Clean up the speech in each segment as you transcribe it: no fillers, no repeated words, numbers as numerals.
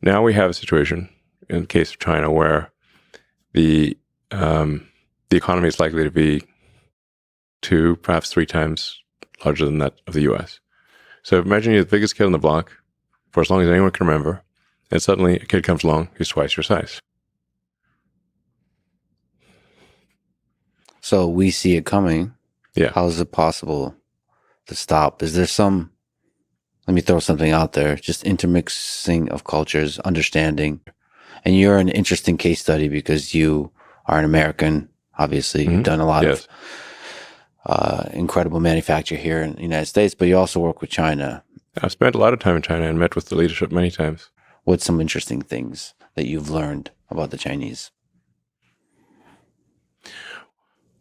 Now we have a situation in the case of China where the economy is likely to be 2, perhaps 3 times larger than that of the U.S. So imagine you're the biggest kid on the block for as long as anyone can remember, and suddenly a kid comes along who's twice your size. So we see it coming. Yeah. How is it possible to stop? Is there some, let me throw something out there, just intermixing of cultures, understanding. And you're an interesting case study because you are an American, obviously. You've done a lot of incredible manufacture here in the United States, but you also work with China. I've spent a lot of time in China and met with the leadership many times. What's some interesting things that you've learned about the Chinese?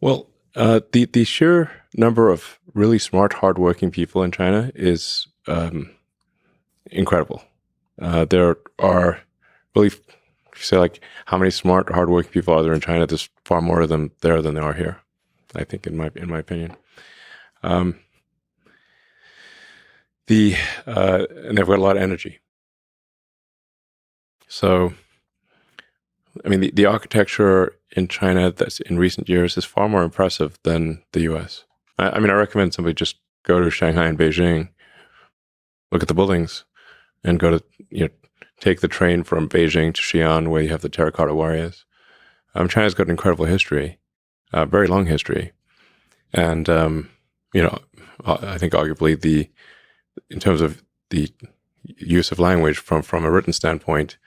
Well, the sheer number of really smart, hardworking people in China is incredible. There are really, if you say like how many smart, hardworking people are there in China, there's far more of them there than there are here, I think, in my opinion. And they've got a lot of energy. So, I mean, the architecture in China that's in recent years is far more impressive than the U.S. I mean, I recommend somebody just go to Shanghai and Beijing, look at the buildings, and go to, take the train from Beijing to Xi'an, where you have the terracotta warriors. China's got an incredible history, very long history. And, I think arguably in terms of the use of language from a written standpoint,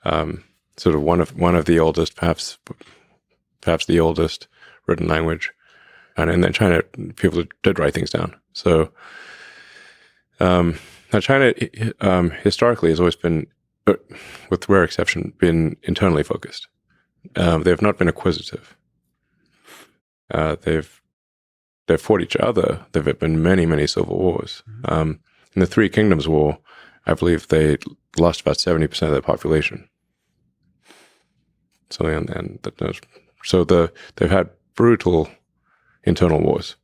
sort of one of the oldest, perhaps the oldest written language. And in China, people did write things down. So now China historically has always been, with rare exception, been internally focused. They have not been acquisitive. They've fought each other. There have been many, many civil wars. In the Three Kingdoms War, I believe they lost about 70% of their population. So they've had brutal internal wars.